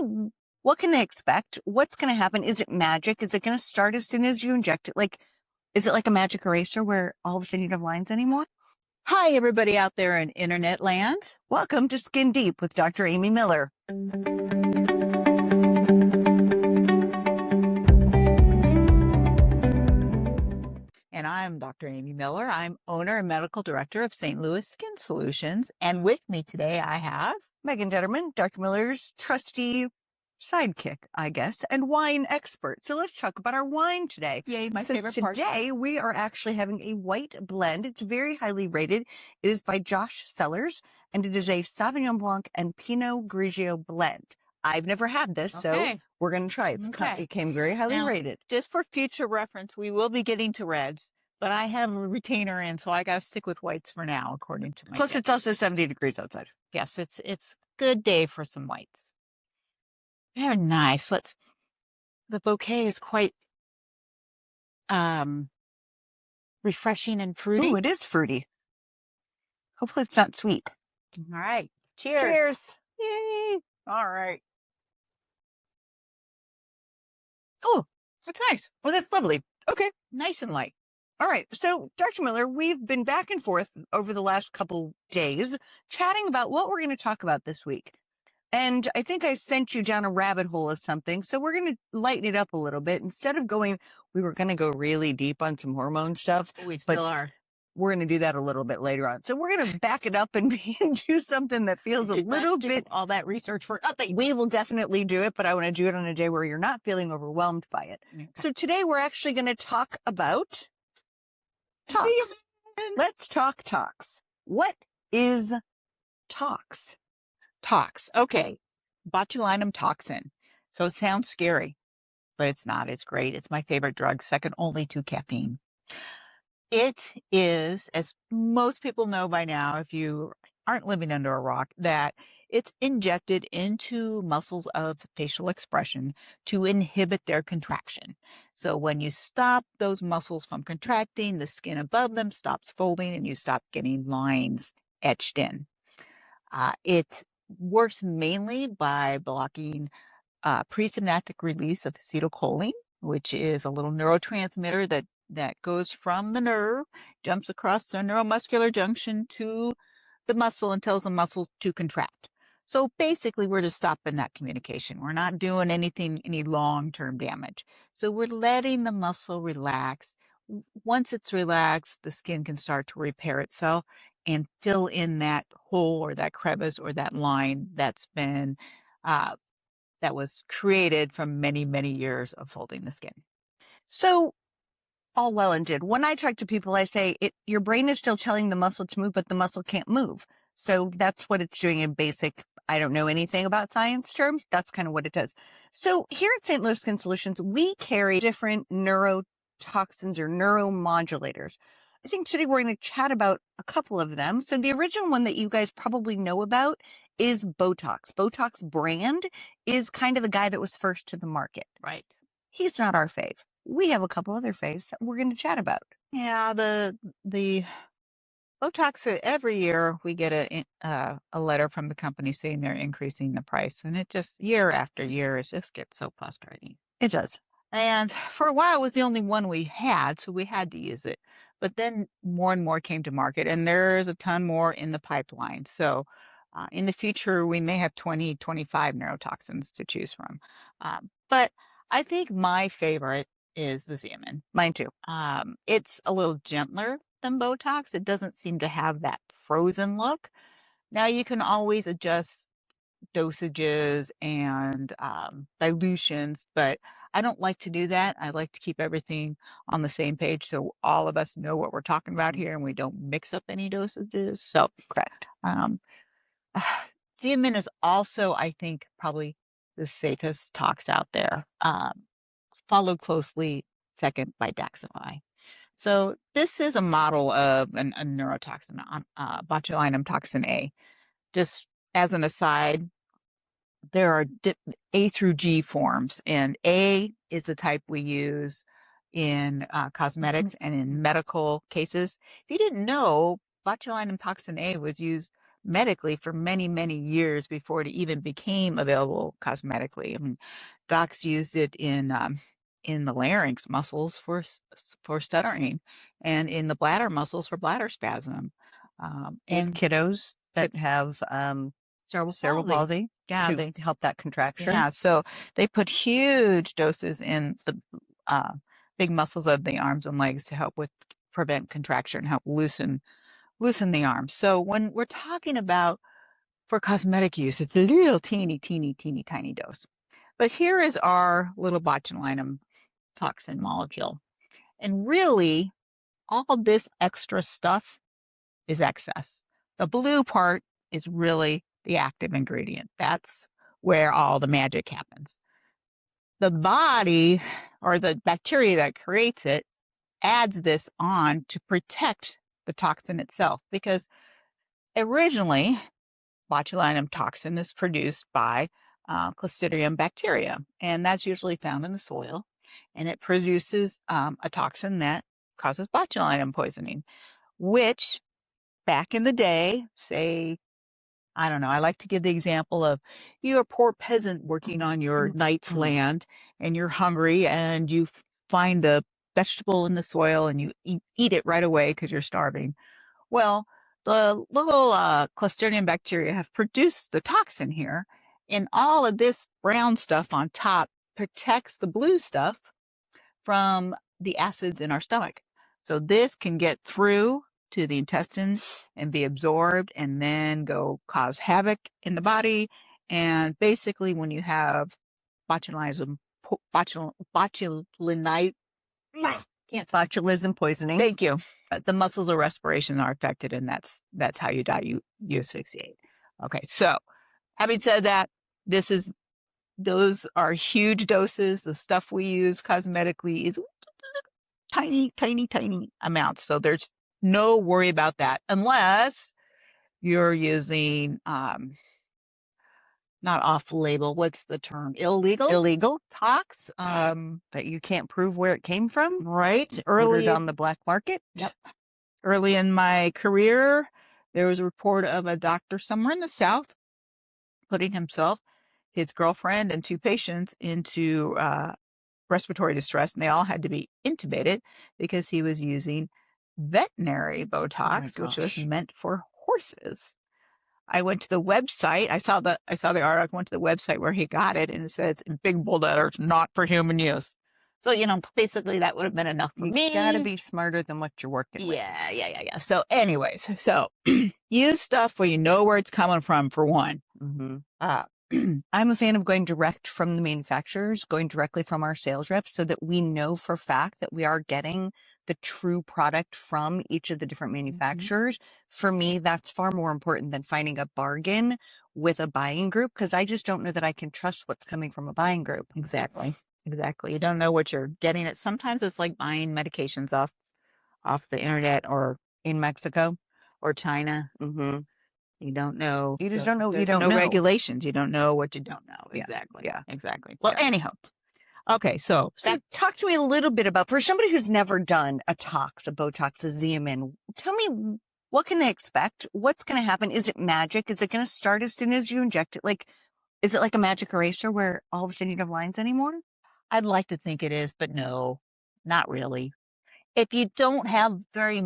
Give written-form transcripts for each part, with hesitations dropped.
me, what can they expect? What's going to happen? Is it magic? Is it going to start as soon as you inject it? Like, is it like a magic eraser where all of a sudden you don't have lines anymore? Hi, everybody out there in internet land. Welcome to Skin Deep with Dr. Amy Miller. And I'm Dr. Amy Miller. I'm owner and medical director of St. Louis Skin Solutions. And with me today, I have Megan Detterman, Dr. Miller's trusty sidekick, I guess, and wine expert. So let's talk about our wine today. Yay, my favorite part. Today we are actually having a white blend. It's very highly rated. It is by Josh Sellers, and it is a Sauvignon Blanc and Pinot Grigio blend. I've never had this, so we're going to try it. It came very highly rated. Just for future reference, we will be getting to reds, but I have a retainer in, so I got to stick with whites for now, according to my Plus, it's also 70 degrees outside. Yes, it's a good day for some whites. Very nice. The bouquet is quite refreshing and fruity. Ooh, it is fruity. Hopefully it's not sweet. All right. Cheers. Cheers. Yay. All right. Oh, that's nice. Well, that's lovely. Okay. Nice and light. All right. So, Dr. Miller, we've been back and forth over the last couple days chatting about what we're going to talk about this week. And I think I sent you down a rabbit hole of something. So we're going to lighten it up a little bit. Instead of we were going to go really deep on some hormone stuff. We still are. We're going to do that a little bit later on. So we're going to back it up and do something that feels a little bit. All that research for nothing. We will definitely do it, but I want to do it on a day where you're not feeling overwhelmed by it. Okay. So today we're actually going to talk about tox. Let's talk tox. What is tox? Tox. Okay. Botulinum toxin. So it sounds scary, but it's not. It's great. It's my favorite drug, second only to caffeine. It is, as most people know by now, if you aren't living under a rock, that it's injected into muscles of facial expression to inhibit their contraction. So when you stop those muscles from contracting, the skin above them stops folding and you stop getting lines etched in. It works mainly by blocking presynaptic release of acetylcholine, which is a little neurotransmitter that goes from the nerve, jumps across the neuromuscular junction to the muscle and tells the muscle to contract. So basically, we're just stopping that communication. We're not doing any long-term damage. So we're letting the muscle relax. Once it's relaxed, the skin can start to repair itself and fill in that hole or that crevice or that line that's been that was created from many, many years of folding the skin. So all well and good. When I talk to people, I say your brain is still telling the muscle to move, but the muscle can't move. So that's what it's doing in basic. I don't know anything about science terms. That's kind of what it does. So here at St. Louis Skin Solutions, we carry different neurotoxins or neuromodulators. I think today we're going to chat about a couple of them. So the original one that you guys probably know about is Botox. Botox brand is kind of the guy that was first to the market. Right. He's not our fave. We have a couple other faves that we're going to chat about. Yeah, the Botox, every year we get a letter from the company saying they're increasing the price. And it just, year after year, it just gets so frustrating. It does. And for a while, it was the only one we had, so we had to use it. But then more and more came to market, and there's a ton more in the pipeline. So in the future, we may have 20, 25 neurotoxins to choose from. But I think my favorite is the Xeomin. Mine too. It's a little gentler than Botox. It doesn't seem to have that frozen look. Now you can always adjust dosages and dilutions, but I don't like to do that. I like to keep everything on the same page so all of us know what we're talking about here and we don't mix up any dosages. So correct. Xeomin is also, I think, probably the safest tox out there, followed closely second by Daxxify. So this is a model of a neurotoxin, botulinum toxin A. Just as an aside, there are A through G forms, and A is the type we use in cosmetics and in medical cases. If you didn't know, botulinum toxin A was used medically for many, many years before it even became available cosmetically. I mean, docs used it in the larynx muscles for stuttering, and in the bladder muscles for bladder spasm, And and kiddos that have cerebral palsy Yeah, to help that contraction. yeah. So they put huge doses in the big muscles of the arms and legs to help with prevent contraction, help loosen the arms. So when we're talking about for cosmetic use, it's a little teeny, teeny, teeny, tiny dose. But here is our little botulinum toxin molecule. And really, all this extra stuff is excess. The blue part is really the active ingredient. That's where all the magic happens. The body or the bacteria that creates it adds this on to protect the toxin itself, because originally botulinum toxin is produced by Clostridium bacteria, and that's usually found in the soil, and it produces a toxin that causes botulinum poisoning, which back in the day, say, I don't know, I like to give the example of you're a poor peasant working on your knight's land, and you're hungry, and you find a vegetable in the soil and you eat it right away because you're starving. Well, the little Clostridium bacteria have produced the toxin here, and all of this brown stuff on top protects the blue stuff from the acids in our stomach. So this can get through to the intestines and be absorbed and then go cause havoc in the body. And basically, when you have botulism Botulism poisoning. Thank you. The muscles of respiration are affected, and that's how you die. You asphyxiate. Okay, so having said that, those are huge doses. The stuff we use cosmetically is tiny, tiny, tiny amounts. So there's no worry about that unless you're using not off-label. What's the term? Illegal tox. that you can't prove where it came from. Right. Ordered on the black market. Yep. Early in my career, there was a report of a doctor somewhere in the South putting himself, his girlfriend, and 2 patients into respiratory distress, and they all had to be intubated because he was using veterinary Botox, which was meant for horses. I went to the website. I saw the article. Went to the website where he got it, and it says in big bold letters, "Not for human use." So basically that would have been enough for me. You gotta be smarter than what you're working with. Yeah. So, anyways, use stuff where you know where it's coming from. For one, I'm a fan of going direct from the manufacturers, going directly from our sales reps, so that we know for fact that we are getting the true product from each of the different manufacturers. For me, that's far more important than finding a bargain with a buying group, because I just don't know that I can trust what's coming from a buying group. Exactly. You don't know what you're getting. Sometimes it's like buying medications off the internet or in Mexico or China. You don't know. You just don't know. You don't know know regulations. You don't know what you don't know. Yeah. Exactly. Yeah. Exactly. Well, anyhow. Okay, so talk to me a little bit about, for somebody who's never done a Botox, a Xeomin, tell me, what can they expect? What's going to happen? Is it magic? Is it going to start as soon as you inject it? Like, is it like a magic eraser where all of a sudden you don't have lines anymore? I'd like to think it is, but no, not really. If you don't have very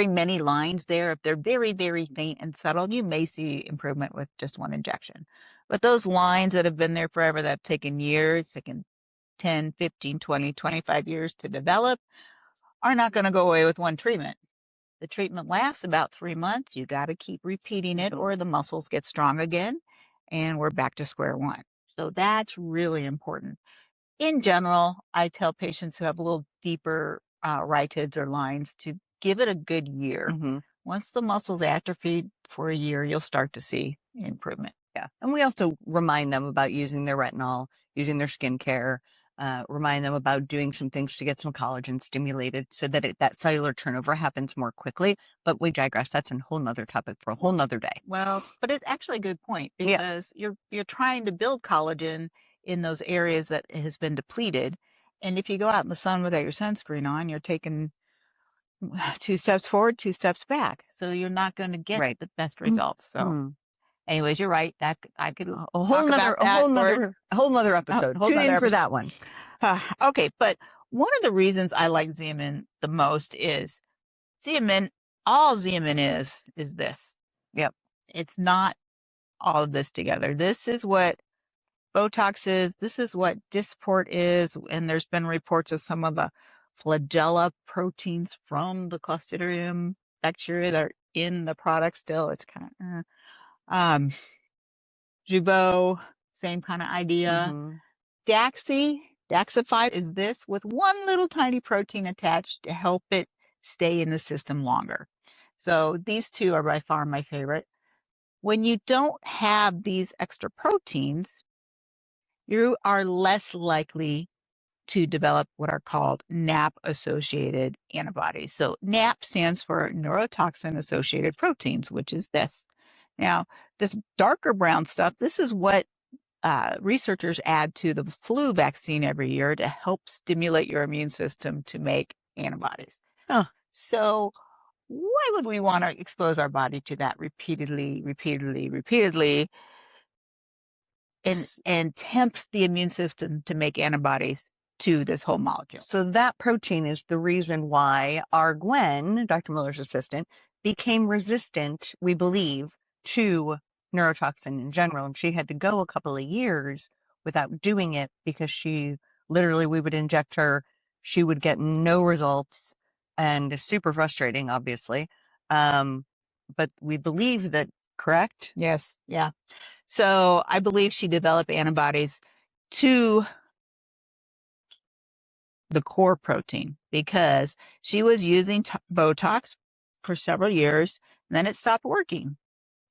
many lines there, if they're very, very faint and subtle, you may see improvement with just one injection. But those lines that have been there forever, that have taken years, taken 10, 15, 20, 25 years to develop, are not going to go away with one treatment. The treatment lasts about 3 months. You got to keep repeating it, or the muscles get strong again, and we're back to square one. So that's really important. In general, I tell patients who have a little deeper rhytids or lines to give it a good year. Once the muscles atrophied for a year, you'll start to see improvement. Yeah. And we also remind them about using their retinol, using their skincare, remind them about doing some things to get some collagen stimulated so that that cellular turnover happens more quickly. But we digress. That's a whole nother topic for a whole nother day. Well, but it's actually a good point, because you're trying to build collagen in those areas that has been depleted. And if you go out in the sun without your sunscreen on, you're taking 2 steps forward, 2 steps back. So you're not going to get Right. the best results. So Mm. anyways, you're right. That I could A whole talk nother, about that for a whole nother a episode. whole Tune nother in for episode. that one. Okay, but one of the reasons I like Xeomin the most is Xeomin, all Xeomin is this. Yep. It's not all of this together. This is what Botox is. This is what Dysport is. And there's been reports of some of the flagella proteins from the Clostridium bacteria that are in the product still. It's kind of, Jeuveau, same kind of idea. Daxxify is this with one little tiny protein attached to help it stay in the system longer. So these two are by far my favorite. When you don't have these extra proteins, you are less likely to develop what are called NAP-associated antibodies. So NAP stands for neurotoxin-associated proteins, which is this. Now, this darker brown stuff, this is what researchers add to the flu vaccine every year to help stimulate your immune system to make antibodies. Huh. So why would we want to expose our body to that repeatedly, and tempt the immune system to make antibodies to this whole molecule? So that protein is the reason why our Gwen, Dr. Miller's assistant, became resistant, we believe, to neurotoxin in general. And she had to go a couple of years without doing it because she literally, we would inject her, she would get no results, and super frustrating, obviously. But we believe that, correct? Yes. Yeah. So I believe she developed antibodies to the core protein because she was using Botox for several years and then it stopped working.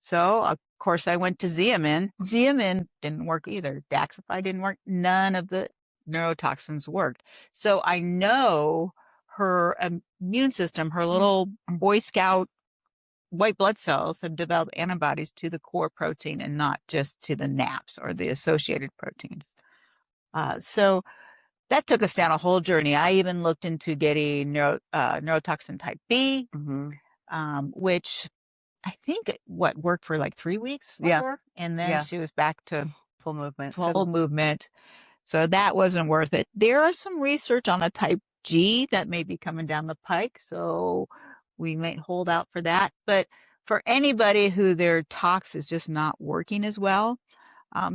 So of course I went to Xeomin. Xeomin didn't work either. Daxxify didn't work. None of the neurotoxins worked. So I know her immune system, her little Boy Scout white blood cells have developed antibodies to the core protein and not just to the NAPs or the associated proteins. So that took us down a whole journey. I even looked into getting neurotoxin type B, which I think worked for like 3 weeks for her, and then she was back to full movement. So that wasn't worth it. There is some research on a type G that may be coming down the pike, so we might hold out for that. But for anybody who their tox is just not working as well,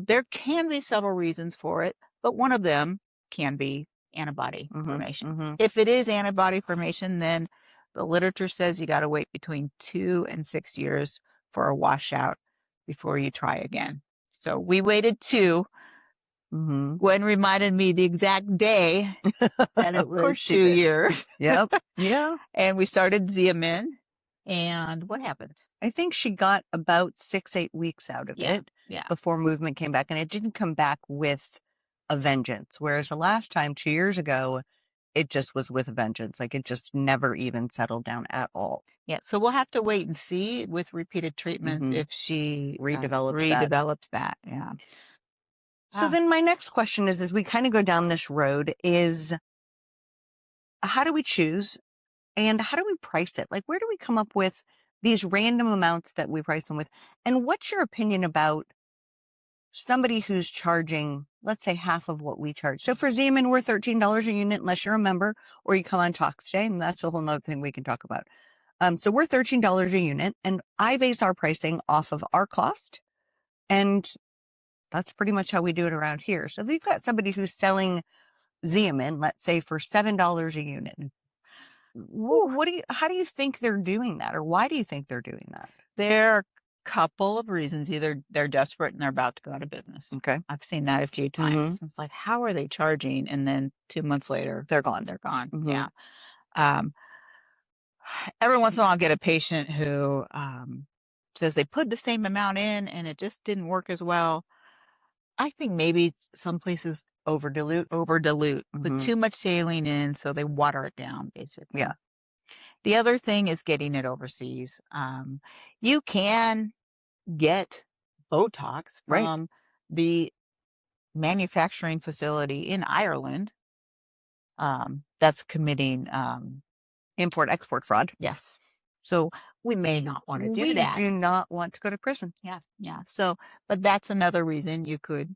there can be several reasons for it, but one of them can be antibody formation. If it is antibody formation, then the literature says you got to wait between 2 and 6 years for a washout before you try again. So we waited 2. Gwen reminded me the exact day that it was 2 years. Yep. Yeah. And we started Xeomin. And what happened? I think she got about 6-8 weeks out of it before movement came back, and it didn't come back with a vengeance. Whereas the last time, 2 years ago, it just was with a vengeance. Like it just never even settled down at all. Yeah. So we'll have to wait and see with repeated treatments if she redevelops that. Yeah. So then my next question is, as we kind of go down this road, is how do we choose and how do we price it? Like, where do we come up with these random amounts that we price them with? And what's your opinion about somebody who's charging, let's say, half of what we charge? So for Xeomin, we're $13 a unit unless you're a member or you come on Talks Day, and that's a whole nother thing we can talk about. So we're $13 a unit, and I base our pricing off of our cost, and that's pretty much how we do it around here. So if you've got somebody who's selling Xeomin, let's say for $7 a unit, how do you think they're doing that, or why do you think they're doing that? There are a couple of reasons. Either they're desperate and they're about to go out of business. Okay. I've seen that a few times. It's like, how are they charging? And then 2 months later, they're gone. Yeah. Every once in a while I'll get a patient who says they put the same amount in and it just didn't work as well. I think maybe some places over dilute, put too much saline in, so they water it down, basically. Yeah. The other thing is getting it overseas. You can get Botox from the manufacturing facility in Ireland that's committing Import-export fraud. Yes. So we may not want to do that. We do not want to go to prison. Yeah. Yeah. So, but that's another reason you could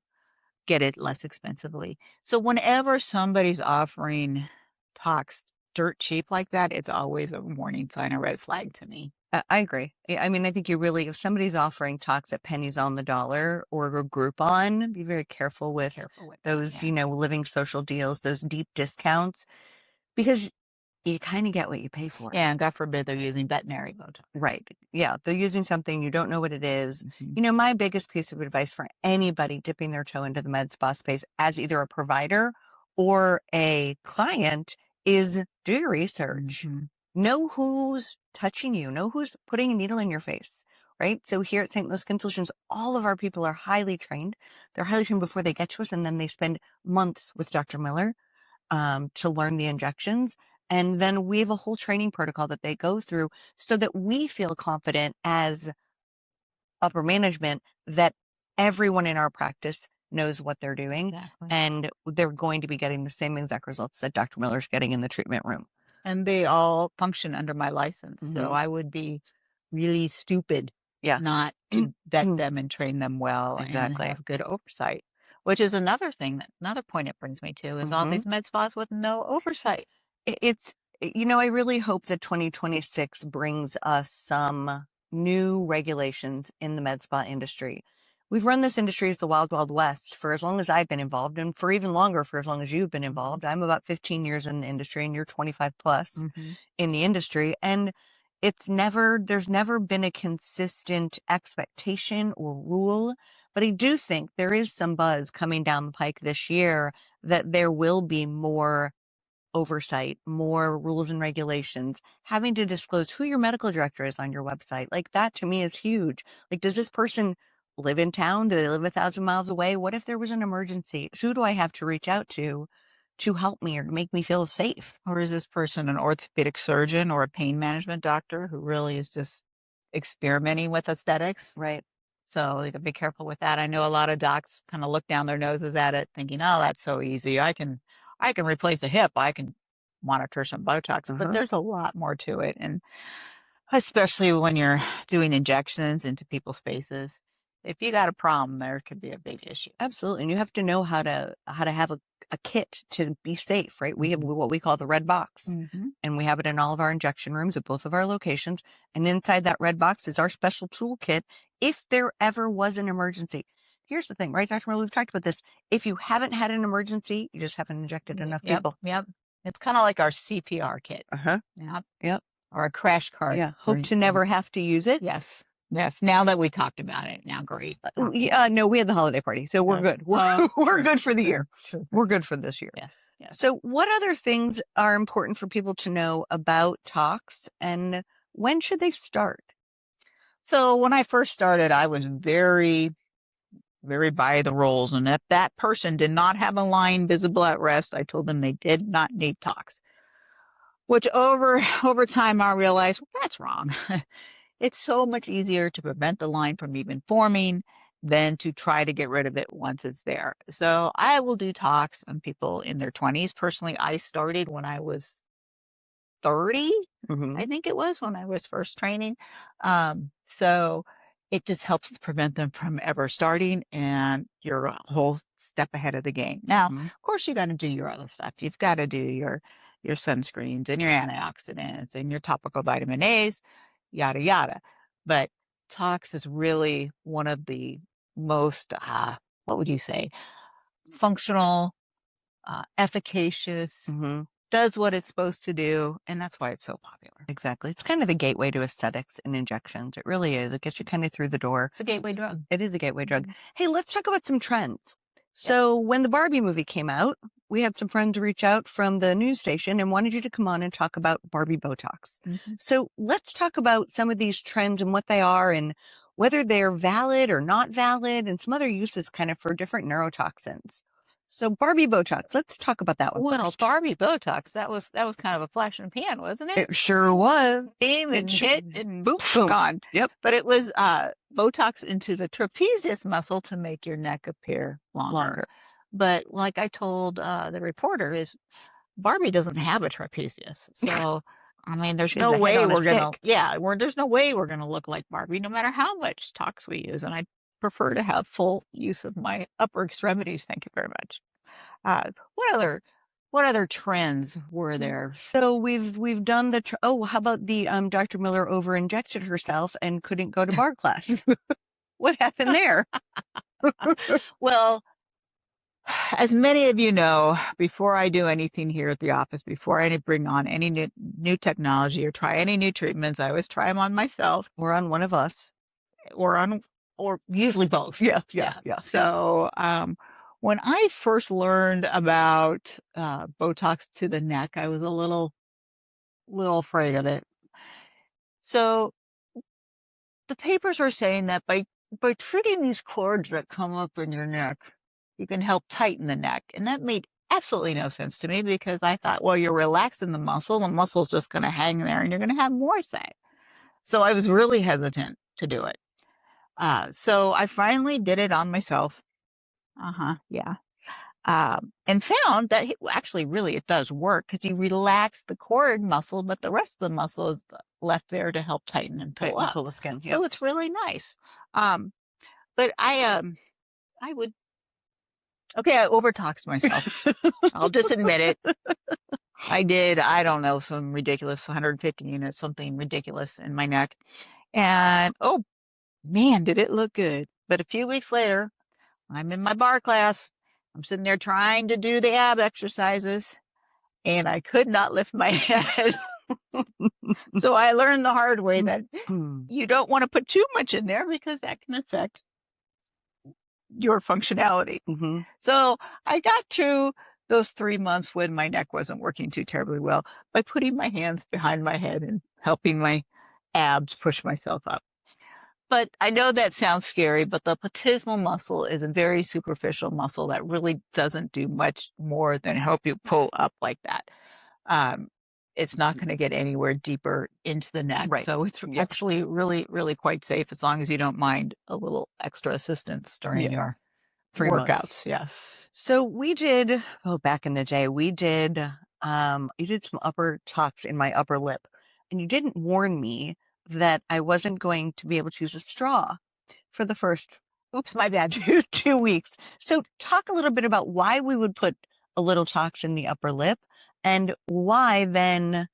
get it less expensively. So whenever somebody's offering tox dirt cheap like that, it's always a warning sign, a red flag to me. I agree. I mean, I think if somebody's offering tox at pennies on the dollar or a Groupon, be very careful with those, living social deals, those deep discounts, because you kind of get what you pay for. Yeah, and God forbid they're using veterinary Botox. Right. Yeah, they're using something you don't know what it is. Mhm. My biggest piece of advice for anybody dipping their toe into the med spa space as either a provider or a client is do your research. Mhm. Know who's touching you, know who's putting a needle in your face, right? So here at St. Louis Skin Solutions, all of our people are highly trained. They're highly trained before they get to us, and then they spend months with Dr. Miller to learn the injections. And then we have a whole training protocol that they go through so that we feel confident as upper management that everyone in our practice knows what they're doing. Exactly. And they're going to be getting the same exact results that Dr. Miller's getting in the treatment room. And they all function under my license. So Mhm. I would be really stupid Yeah. not to vet them and train them well Exactly. and have good oversight, which is another point it brings me to is all these med spas with no oversight. It's, I really hope that 2026 brings us some new regulations in the med spa industry. We've run this industry as the wild, wild west for as long as I've been involved, and for even longer for as long as you've been involved. I'm about 15 years in the industry, and you're 25 plus in the industry. And there's never been a consistent expectation or rule. But I do think there is some buzz coming down the pike this year that there will be more oversight, more rules and regulations, having to disclose who your medical director is on your website. Like that to me is huge. Like, does this person live in town? Do they live 1,000 miles away? What if there was an emergency? Who do I have to reach out to help me or to make me feel safe? Or is this person an orthopedic surgeon or a pain management doctor who really is just experimenting with aesthetics? Right. So you gotta be careful with that. I know a lot of docs kind of look down their noses at it thinking, oh, that's so easy. I can replace a hip. I can monitor some Botox, but there's a lot more to it. And especially when you're doing injections into people's faces, if you got a problem, there could be a big issue. Absolutely. And you have to know how to have a kit to be safe, right? We have what we call the red box. And we have it in all of our injection rooms at both of our locations. And inside that red box is our special toolkit if there ever was an emergency. Here's the thing, right, Dr. Miller? We've talked about this. If you haven't had an emergency, you just haven't injected enough people. Yep. It's kind of like our CPR kit. Yep. Or a crash cart. Yeah. Hope to never have to use it. Yes. Now that we talked about it, now great. No, we had the holiday party, so we're good. We're good for the year. We're good for this year. Yes. So what other things are important for people to know about tox, and when should they start? So when I first started, I was very, very by the rules. And if that person did not have a line visible at rest, I told them they did not need tox. Which over time, I realized that's wrong. It's so much easier to prevent the line from even forming than to try to get rid of it once it's there. So I will do tox on people in their 20s. Personally, I started when I was 30, I think it was when I was first training. So it just helps to prevent them from ever starting, and you're a whole step ahead of the game. Now, of course, you got to do your other stuff. You've got to do your sunscreens and your antioxidants and your topical vitamin A's, yada, yada. But tox is really one of the most, what would you say, functional, efficacious, does what it's supposed to do, and that's why it's so popular. Exactly. It's kind of the gateway to aesthetics and injections. It really is. It gets you kind of through the door. It's a gateway drug. It is a gateway drug. Hey, let's talk about some trends. So when the Barbie movie came out, we had some friends reach out from the news station and wanted you to come on and talk about Barbie Botox. So let's talk about some of these trends and what they are and whether they're valid or not valid and some other uses kind of for different neurotoxins. So Barbie Botox, let's talk about that one. Well, first. Barbie Botox, that was kind of a flash in the pan, wasn't it? It sure was. Aim and hit and boom, Boom. gone. Yep. But it was Botox into the trapezius muscle to make your neck appear longer. But like I told the reporter, is Barbie doesn't have a trapezius. So I mean, there's She's no the head way on a we're gonna, stick. there's no way we're gonna look like Barbie, no matter how much tox we use. And I prefer to have full use of my upper extremities. Thank you very much. What other trends were there? So we've done the how about the Dr. Miller over injected herself and couldn't go to bar class. What happened there? Well, as many of you know, before I do anything here at the office, before I bring on any new technology or try any new treatments, I always try them on myself Or on one of us. or usually both. Yeah. So, when I first learned about Botox to the neck, I was a little afraid of it. So the papers were saying that by treating these cords that come up in your neck, you can help tighten the neck. And that made absolutely no sense to me because I thought, well, you're relaxing the muscle's just going to hang there and you're going to have more sag. So I was really hesitant to do it. So I finally did it on myself. Yeah. And found that actually really it does work because you relax the cord muscle, but the rest of the muscle is left there to help tighten and pull up. Pull the skin. So it's really nice. But I would, okay, I overtoxed myself. I'll just admit it. I did, I don't know, some ridiculous 150 units, something ridiculous in my neck. And oh man, did it look good. But a few weeks later, I'm in my bar class. I'm sitting there trying to do the ab exercises and I could not lift my head. So I learned the hard way that you don't want to put too much in there because that can affect your functionality. Mm-hmm. So I got through those 3 months when my neck wasn't working too terribly well by putting my hands behind my head and helping my abs push myself up. But I know that sounds scary, but the platysmal muscle is a very superficial muscle that really doesn't do much more than help you pull up like that. It's not going to get anywhere deeper into the neck. Right. So it's actually really, really quite safe as long as you don't mind a little extra assistance during your 3 workouts. months. Yes. So we did, back in the day, you did some upper tox in my upper lip, and you didn't warn me that I wasn't going to be able to use a straw for the first, oops, my bad, 2 weeks. So talk a little bit about why we would put a little tox in the upper lip and why then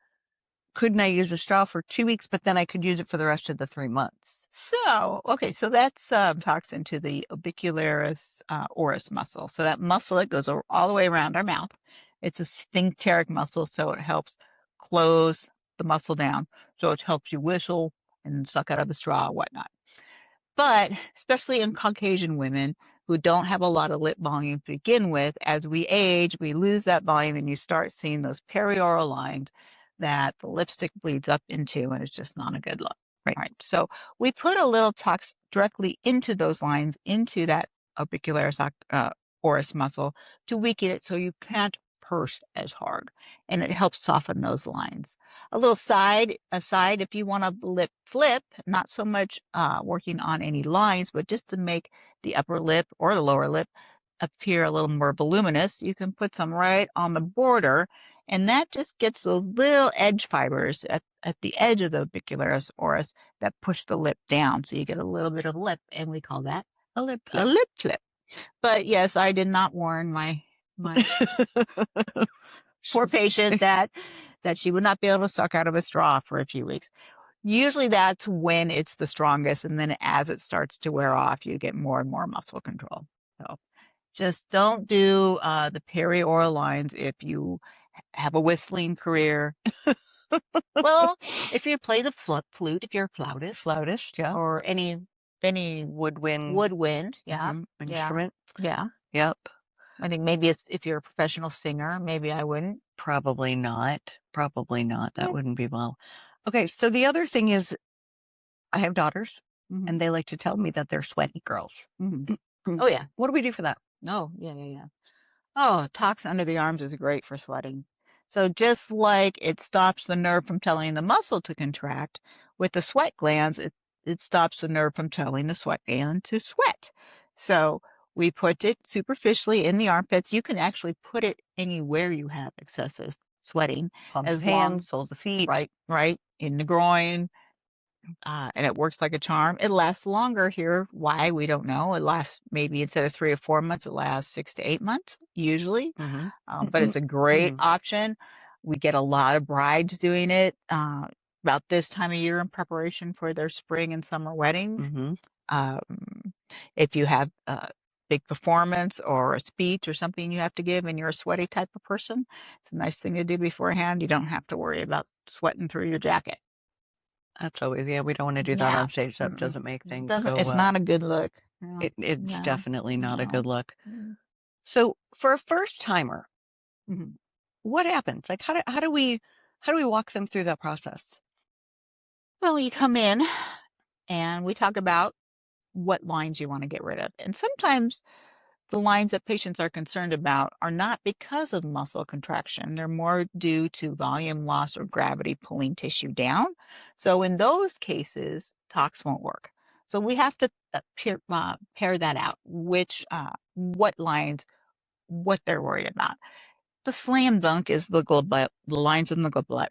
couldn't I use a straw for 2 weeks, but then I could use it for the rest of the 3 months. So, okay, so that's toxin to the orbicularis oris muscle. So that muscle that goes all the way around our mouth. It's a sphincteric muscle, so it helps close the muscle down. So it helps you whistle and suck out of a straw, whatnot. But especially in Caucasian women who don't have a lot of lip volume to begin with, as we age, we lose that volume and you start seeing those perioral lines that the lipstick bleeds up into, and it's just not a good look. Right. So we put a little tox directly into those lines, into that orbicularis oris muscle to weaken it so you can't purse as hard, and it helps soften those lines. A little aside, if you want a lip flip, not so much working on any lines, but just to make the upper lip or the lower lip appear a little more voluminous, you can put some right on the border, and that just gets those little edge fibers at the edge of the orbicularis oris that push the lip down. So you get a little bit of lip, and we call that a lip flip. But yes, I did not warn my poor patient that she would not be able to suck out of a straw for a few weeks. Usually that's when it's the strongest, and then as it starts to wear off, you get more and more muscle control. So just don't do the perioral lines if you have a whistling career. Well, if you play the flute, if you're a flautist, yeah, or any woodwind, yeah, instrument, yeah, yep. I think maybe it's if you're a professional singer, maybe I wouldn't. Probably not. That wouldn't be well. Okay, so the other thing is, I have daughters, and they like to tell me that they're sweaty girls. Oh yeah, what do we do for that? Oh yeah. Oh, toxin under the arms is great for sweating. So just like it stops the nerve from telling the muscle to contract, with the sweat glands, it stops the nerve from telling the sweat gland to sweat. So we put it superficially in the armpits. You can actually put it anywhere you have excessive sweating. Palms of As long, hands, soles of feet. right, in the groin, and it works like a charm. It lasts longer here. Why? We don't know. It lasts maybe instead of 3 or 4 months, it lasts 6 to 8 months usually. Mm-hmm. But it's a great option. We get a lot of brides doing it about this time of year in preparation for their spring and summer weddings. Mm-hmm. If you have a big performance or a speech or something you have to give and you're a sweaty type of person, it's a nice thing to do beforehand. You don't have to worry about sweating through your jacket. That's always, we don't want to do that Yeah. on stage. That doesn't make things Doesn't, go it's well. not a good look. No, It's no, definitely not a no. good look. So for a first timer, Mhm. what happens? Like how do we walk them through that process? Well, you come in and we talk about what lines you want to get rid of. And sometimes the lines that patients are concerned about are not because of muscle contraction. They're more due to volume loss or gravity pulling tissue down. So in those cases, tox won't work. So we have to pair that out, what lines, what they're worried about. The slam dunk is the lines in the Glabella.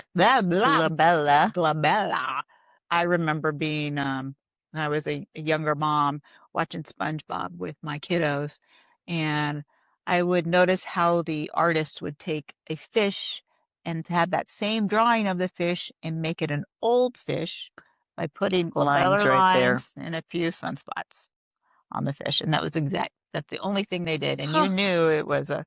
glabella. I remember being, when I was a younger mom, watching SpongeBob with my kiddos, and I would notice how the artist would take a fish and to have that same drawing of the fish and make it an old fish by putting Lines glabellar right there. lines and a few sunspots on the fish. And that's the only thing they did. And Huh. you knew it was a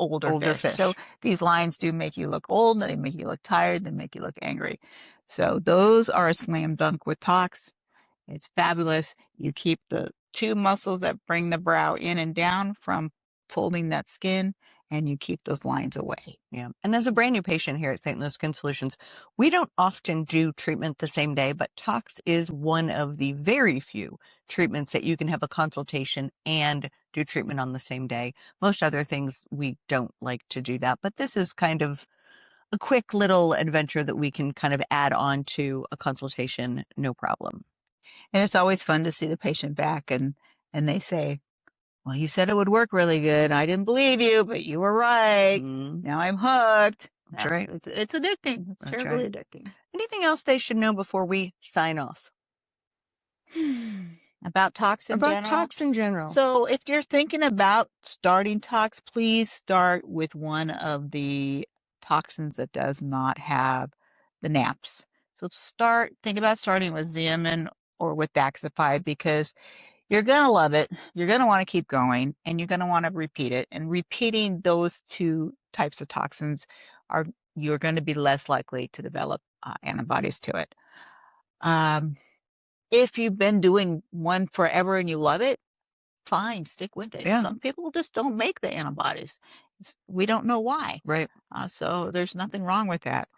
older fish. So these lines do make you look old, they make you look tired, they make you look angry. So those are a slam dunk with tox. It's fabulous. You keep the two muscles that bring the brow in and down from folding that skin, and you keep those lines away. Yeah. And as a brand new patient here at St. Louis Skin Solutions, we don't often do treatment the same day, but tox is one of the very few treatments that you can have a consultation and do treatment on the same day. Most other things, we don't like to do that, but this is kind of a quick little adventure that we can kind of add on to a consultation, no problem. And it's always fun to see the patient back and they say, well, you said it would work really good. I didn't believe you, but you were right. Now I'm hooked. That's right. It's addicting. It's terribly addicting. Anything else they should know before we sign off? About tox in general? Tox in general. So if you're thinking about starting tox, please start with one of the toxins that does not have the naps. So think about starting with Xeomin or with Daxxify because you're going to love it. You're going to want to keep going and you're going to want to repeat it. And repeating those two types of toxins you're going to be less likely to develop antibodies to it. If you've been doing one forever and you love it, fine, stick with it. Yeah. Some people just don't make the antibodies. We don't know why. Right. So there's nothing wrong with that.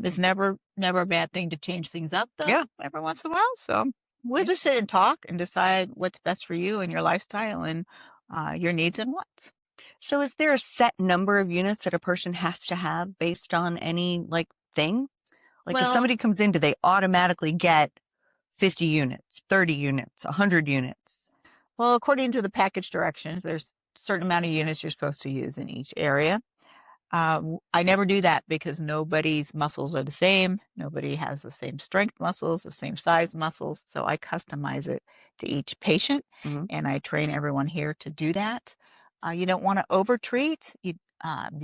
It's never a bad thing to change things up though, every once in a while. So we'll just sit and talk and decide what's best for you and your lifestyle and your needs and wants. So is there a set number of units that a person has to have based on any thing? If somebody comes in, do they automatically get 50 units, 30 units, 100 units? Well, according to the package directions, there's a certain amount of units you're supposed to use in each area. I never do that because nobody's muscles are the same. Nobody has the same strength muscles, the same size muscles. So I customize it to each patient and I train everyone here to do that. You don't want to overtreat. You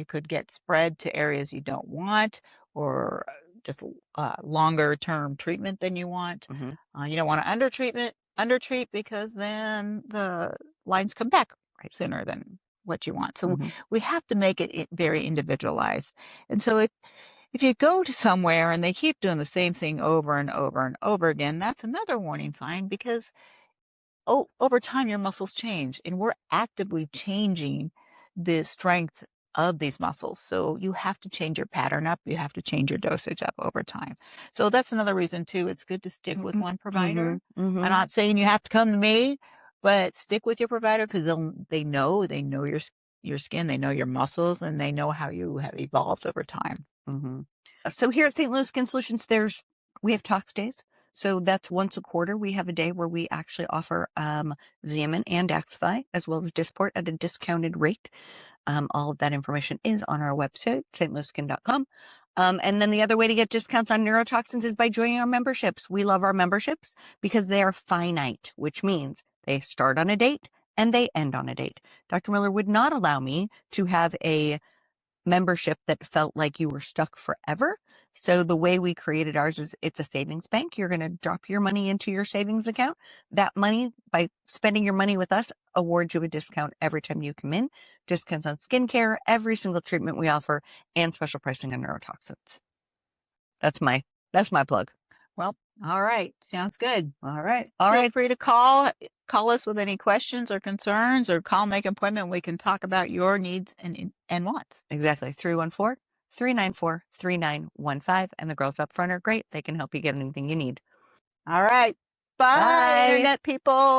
could get spread to areas you don't want or just longer term treatment than you want. You don't want to undertreat because then the lines come back sooner than what you want. So we have to make it very individualized. And so if you go to somewhere and they keep doing the same thing over and over and over again, that's another warning sign because over time your muscles change and we're actively changing the strength of these muscles. So you have to change your pattern up. You have to change your dosage up over time. So that's another reason too. It's good to stick with one provider. I'm not saying you have to come to me, but stick with your provider because they know your skin, they know your muscles, and they know how you have evolved over time. So here at St. Louis Skin Solutions, we have tox days. So that's once a quarter. We have a day where we actually offer Xeomin and Daxify, as well as Dysport at a discounted rate. All of that information is on our website, stlouisSkin.com. And then the other way to get discounts on neurotoxins is by joining our memberships. We love our memberships because they are finite, which means they start on a date and they end on a date. Dr. Miller would not allow me to have a membership that felt like you were stuck forever. So the way we created ours is it's a savings bank. You're going to drop your money into your savings account. That money, by spending your money with us, awards you a discount every time you come in. Discounts on skincare, every single treatment we offer, and special pricing on neurotoxins. That's my plug. Well, all right. Sounds good. All right. Feel free to call us with any questions or concerns, or make an appointment. We can talk about your needs and wants. Exactly. 314-394-3915. And the girls up front are great. They can help you get anything you need. All right. Bye, Internet people.